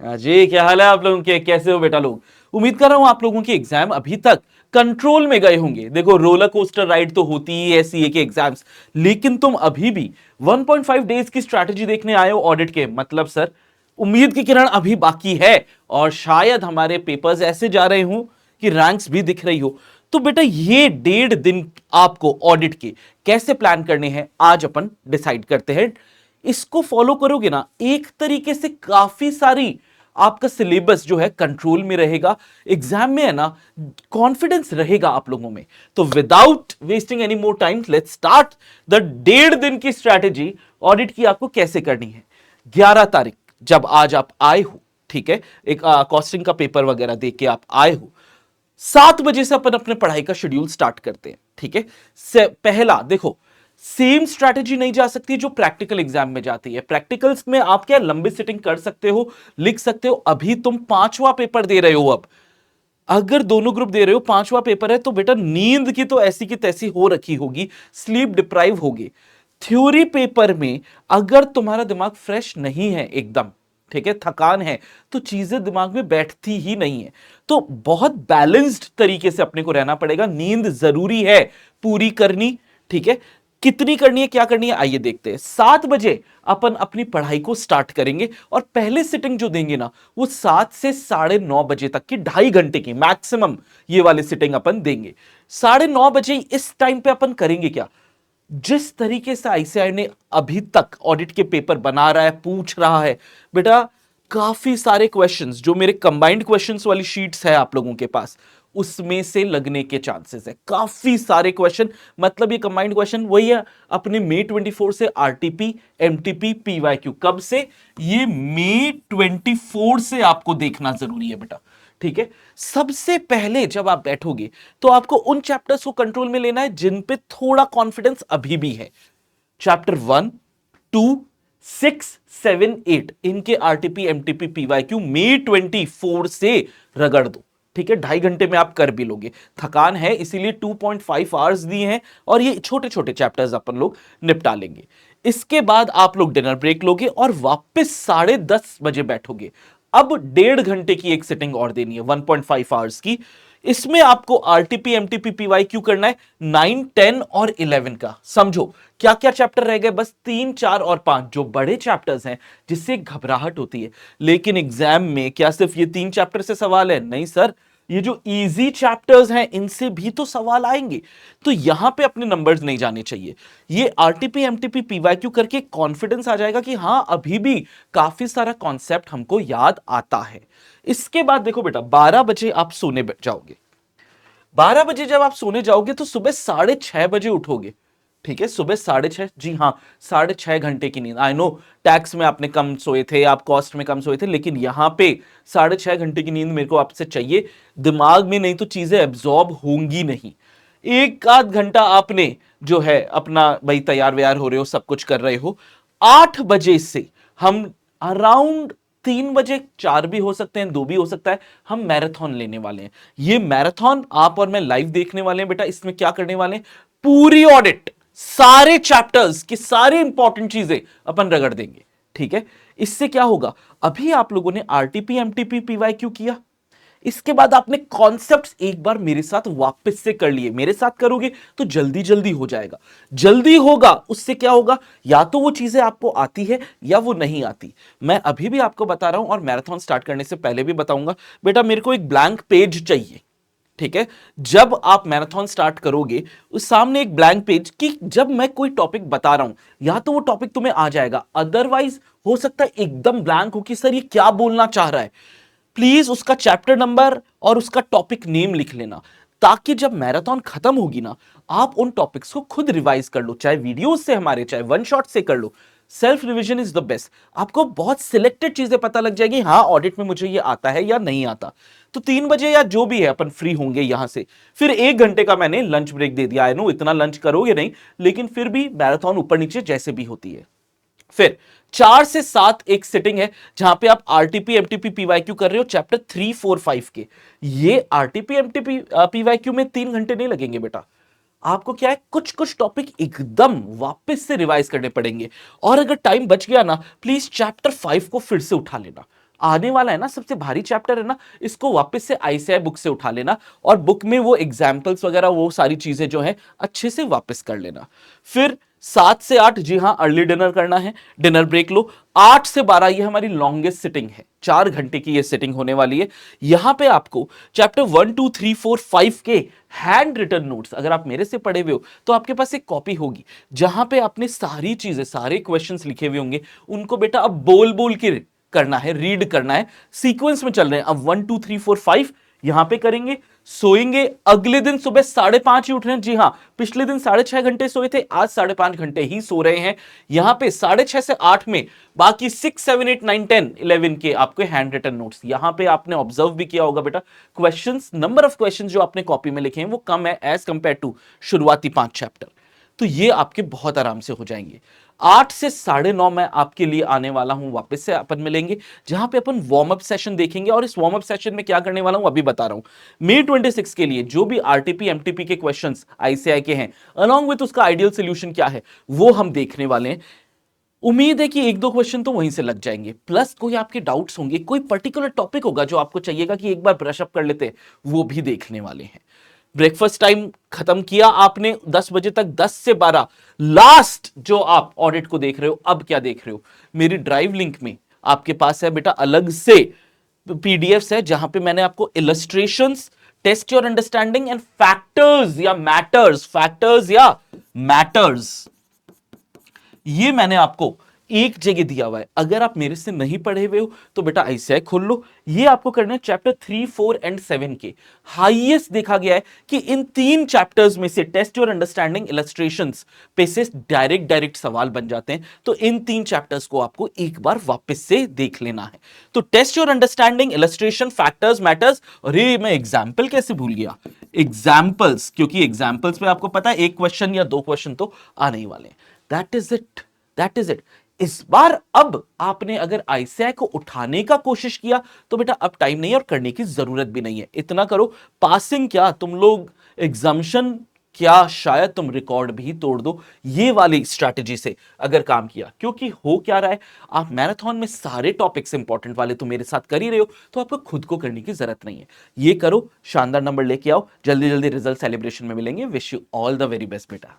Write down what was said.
जी, क्या हाल है आप लोगों के? कैसे हो बेटा लोग? उम्मीद कर रहा हूं आप लोगों के एग्जाम अभी तक कंट्रोल में गए होंगे। देखो, रोलर कोस्टर राइड तो होती ही है सीए के एग्जाम्स, लेकिन तुम अभी भी 1.5 डेज की स्ट्रैटेजी देखने आए हो ऑडिट के। मतलब सर, उम्मीद की किरण अभी बाकी है और शायद हमारे पेपर्स ऐसे जा रहे हो कि रैंक्स भी दिख रही हो। तो बेटा, ये 1.5 दिन आपको ऑडिट के कैसे प्लान करने हैं आज अपन डिसाइड करते हैं। इसको फॉलो करोगे ना, एक तरीके से काफी सारी आपका सिलेबस जो है कंट्रोल में रहेगा। एग्जाम में है ना, कॉन्फिडेंस रहेगा आप लोगों में। तो without wasting any more time, let's start the 1.5 दिन की स्ट्रैटेजी ऑडिट की आपको कैसे करनी है। 11 तारीख जब आज आप आए हो, ठीक है, एक कॉस्टिंग का पेपर वगैरह दे के आप आए हो, 7 बजे से अपन अपने पढ़ाई का शेड्यूल स्टार्ट करते हैं। ठीक है, पहला देखो, सेम स्ट्रैटेजी नहीं जा सकती जो प्रैक्टिकल एग्जाम में जाती है। प्रैक्टिकल्स में आप क्या लंबी सिटिंग कर सकते हो, लिख सकते हो। अभी तुम 5वां पेपर दे रहे हो। अब अगर दोनों ग्रुप दे रहे हो, 5वां पेपर है, तो बेटा नींद की तो ऐसी की तैसी हो रखी होगी, स्लीप डिप्राइव होगी। थ्योरी पेपर में अगर तुम्हारा दिमाग फ्रेश नहीं है एकदम, ठीक है, थकान है, तो चीजें दिमाग में बैठती ही नहीं है। तो बहुत बैलेंस्ड तरीके से अपने को रहना पड़ेगा। नींद जरूरी है पूरी करनी। ठीक है, कितनी करनी है, क्या करनी है, आइए देखते हैं। 7 बजे अपन अपनी पढ़ाई को स्टार्ट करेंगे और पहले सिटिंग जो देंगे ना, वो 7 से 9:30 बजे तक की 2.5 घंटे की मैक्सिमम ये वाली सिटिंग अपन देंगे। 9:30 बजे इस टाइम पे अपन करेंगे क्या, जिस तरीके से आईसीआई ने अभी तक ऑडिट के पेपर बना रहा है, पूछ रहा है बेटा, काफी सारे क्वेश्चंस जो मेरे कंबाइंड क्वेश्चंस वाली शीट्स है आप लोगों के पास, उसमें से लगने के चांसेस है। काफी सारे क्वेश्चन, मतलब ये कंबाइंड क्वेश्चन वही है अपने May 24 से आरटीपी, एमटीपी, पीवाईक्यू। कब से? ये May 24 से आपको देखना जरूरी है बेटा। ठीक है, सबसे पहले जब आप बैठोगे तो आपको उन चैप्टर्स को कंट्रोल में लेना है जिन पे थोड़ा कॉन्फिडेंस अभी भी है। चैप्टर 1, 2, 6, 7, 8 इनके आरटीपी, एमटीपी, पीवाईक्यू May 24 से रगड़ दो। ठीक है, 2.5 घंटे में आप कर भी लोगे। थकान है इसीलिए 2.5 आवर्स दिए हैं और ये छोटे छोटे चैप्टर्स अपन लोग निपटा लेंगे। इसके बाद आप लोग डिनर ब्रेक लोगे और वापस 10:30 बजे बैठोगे। अब 1.5 घंटे की एक सिटिंग और देनी है, 1.5 आवर्स की। इसमें आपको आरटीपी, एमटीपी, पीवाईक्यू करना है 9, 10 और 11 का। समझो क्या क्या चैप्टर रह गए, बस 3, 4 और 5 जो बड़े चैप्टर्स हैं जिससे घबराहट होती है। लेकिन एग्जाम में क्या सिर्फ ये 3 चैप्टर से सवाल है? नहीं सर, ये जो इजी चैप्टर्स हैं इनसे भी तो सवाल आएंगे। तो यहां पे अपने नंबर्स नहीं जाने चाहिए। ये आरटीपी, एमटीपी, पीवाईक्यू करके कॉन्फिडेंस आ जाएगा कि हां, अभी भी काफी सारा कॉन्सेप्ट हमको याद आता है। इसके बाद देखो बेटा, 12 बजे आप सोने जाओगे। 12 बजे जब आप सोने जाओगे तो सुबह 6:30 बजे उठोगे। ठीक है, सुबह 6:30, जी हाँ, 6.5 घंटे की नींद। आई नो, टैक्स में आपने कम सोए थे, आप कॉस्ट में कम सोए थे, लेकिन यहां पे 6.5 घंटे की नींद मेरे को आपसे चाहिए दिमाग में, नहीं तो चीजें एब्जॉर्ब होंगी नहीं। एक आध घंटा आपने जो है अपना भाई तैयार व्यार हो रहे हो, सब कुछ कर रहे हो। 8 बजे से हम अराउंड 3 बजे, 4 भी हो सकते हैं, 2 भी हो सकता है, हम मैराथन लेने वाले हैं। ये मैराथन आप और मैं लाइव देखने वाले हैं बेटा। इसमें क्या करने वाले हैं, पूरी ऑडिट, सारे चैप्टर्स की सारी इंपॉर्टेंट चीजें अपन रगड़ देंगे। ठीक है, इससे क्या होगा, अभी आप लोगों ने आरटीपी, एमटीपी, पीवाईक्यू किया, इसके बाद आपने कॉन्सेप्ट्स एक बार मेरे साथ वापस से कर लिए। मेरे साथ करोगे तो जल्दी जल्दी हो जाएगा। जल्दी होगा उससे क्या होगा, या तो वो चीजें आपको आती है या वो नहीं आती। मैं अभी भी आपको बता रहा हूं और मैराथन स्टार्ट करने से पहले भी बताऊंगा बेटा, मेरे को एक ब्लैंक पेज चाहिए। ठीक है, जब आप मैराथन स्टार्ट करोगे उस सामने एक ब्लैंक पेज कि जब मैं कोई टॉपिक बता रहा हूं, या तो वो टॉपिक तुम्हें आ जाएगा, अदरवाइज हो सकता है एकदम ब्लैंक हो कि सर ये क्या बोलना चाह रहा है। प्लीज उसका चैप्टर नंबर और उसका टॉपिक नेम लिख लेना, ताकि जब मैराथन खत्म होगी ना, आप उन टॉपिक्स को खुद रिवाइज कर लो, चाहे वीडियोस से हमारे, चाहे वन शॉट से कर लो। Self revision is the best. आपको बहुत सिलेक्टेड चीजें पता लग जाएगी, हाँ ऑडिट में मुझे ये आता है या नहीं आता। तो 3 बजे या जो भी है अपन फ्री होंगे यहां से। फिर 1 घंटे का मैंने लंच ब्रेक दे दिया। आई नो इतना लंच करोगे नहीं, लेकिन फिर भी मैराथन ऊपर नीचे जैसे भी होती है। फिर 4 से 7 एक सिटिंग है जहां पे आप आरटीपी, एमटीपी, पीवाईक्यू कर रहे हो, चैप्टर 3, 4, 5 के। ये आरटीपी, एमटीपी, पीवाईक्यू में 3 घंटे नहीं लगेंगे बेटा। आपको क्या है, कुछ कुछ टॉपिक एकदम वापस से रिवाइज करने पड़ेंगे। और अगर टाइम बच गया ना, प्लीज चैप्टर 5 को फिर से उठा लेना। आने वाला है ना सबसे भारी चैप्टर है ना, इसको वापस से आईसीआई बुक से उठा लेना और बुक में वो एग्जाम्पल्स वगैरह वो सारी चीजें जो है अच्छे से वापस कर लेना। फिर 7 से 8, जी हां, अर्ली डिनर करना है, डिनर ब्रेक लो। 8 से 12 ये हमारी लॉन्गेस्ट सिटिंग है, 4 घंटे की ये सिटिंग होने वाली है। यहां पे आपको चैप्टर 1 2 3 4 5 के हैंड रिटन नोट्स, अगर आप मेरे से पढ़े हुए हो तो आपके पास एक कॉपी होगी जहां पे आपने सारी चीजें, सारे क्वेश्चंस लिखे हुए होंगे, उनको बेटा अब बोल बोल के करना है, रीड करना है। सीक्वेंस में चल रहे हैं, अब 1 2 3 4 5 यहां पे करेंगे, सोएंगे। अगले दिन सुबह 5:30 ही उठ रहे हैं, जी हां, पिछले दिन 6.5 घंटे सोए थे, आज 5.5 घंटे ही सो रहे हैं। यहां पे 6:30 से 8 में बाकी 6 7 8 9 10 11 के आपके हैंड रिटन नोट्स। यहां पे आपने ऑब्जर्व भी किया होगा बेटा, क्वेश्चंस, नंबर ऑफ क्वेश्चंस जो आपने कॉपी में लिखे हैं वो कम है एज कंपेयर टू शुरुआती 5 चैप्टर। तो ये आपके बहुत आराम से हो जाएंगे। 8 से 9:30 मैं आपके लिए आने वाला हूं, वापस से अपन मिलेंगे जहां पे अपन वार्म अप सेशन देखेंगे। और इस वार्म अप सेशन में क्या करने वाला हूं अभी बता रहा हूं। May 26 के लिए जो भी आरटीपी एमटीपी के क्वेश्चंस आईसीआई के हैं, अलॉन्ग विथ उसका आइडियल सोल्यूशन क्या है वो हम देखने वाले हैं। उम्मीद है कि 1-2 क्वेश्चन तो वहीं से लग जाएंगे, प्लस कोई आपके डाउट्स होंगे, कोई पर्टिकुलर टॉपिक होगा जो आपको चाहिएगा कि एक बार ब्रश अप कर लेते हैं, वो भी देखने वाले हैं। ब्रेकफास्ट टाइम खत्म किया आपने 10 बजे तक, 10 से 12 लास्ट जो आप ऑडिट को देख रहे हो, अब क्या देख रहे हो, मेरी ड्राइव लिंक में आपके पास है बेटा अलग से पीडीएफ्स है जहां पे मैंने आपको illustrations, test your understanding and factors या मैटर्स, फैक्टर्स या मैटर्स, ये मैंने आपको एक जगह दिया हुआ है। अगर आप मेरे से नहीं पढ़े हुए हो तो बेटा आईसीआई खोल लो। ये आपको करना है चैप्टर 3 4 एंड 7 के। हाईएस्ट देखा गया है कि इन 3 चैप्टर्स में से टेस्ट योर अंडरस्टैंडिंग, इलस्ट्रेशंस पे से डायरेक्ट सवाल बन जाते हैं। तो इन 3 चैप्टर्स को आपको एक बार वापस से देख लेना है। तो test your understanding, illustration, factors, matters. अरे मैं एग्जाम्पल कैसे भूल गया, एग्जाम्पल्स, क्योंकि एग्जाम्पल्स में आपको पता है 1 क्वेश्चन या 2 क्वेश्चन तो आने ही वाले हैं। That is it, that is it. इस बार अब आपने अगर आईसीआई को उठाने का कोशिश किया तो बेटा अब टाइम नहीं है और करने की जरूरत भी नहीं है। इतना करो, पासिंग क्या तुम लोग एग्जामिशन, क्या शायद तुम रिकॉर्ड भी तोड़ दो ये वाली स्ट्रैटेजी से अगर काम किया। क्योंकि हो क्या रहा है, आप मैराथन में सारे टॉपिक्स इंपॉर्टेंट वाले तो मेरे साथ कर ही रहे हो, तो आपको खुद को करने की जरूरत नहीं है। ये करो, शानदार नंबर लेके आओ, जल्दी जल्दी रिजल्ट सेलिब्रेशन में मिलेंगे। Wish you all the very best बेटा।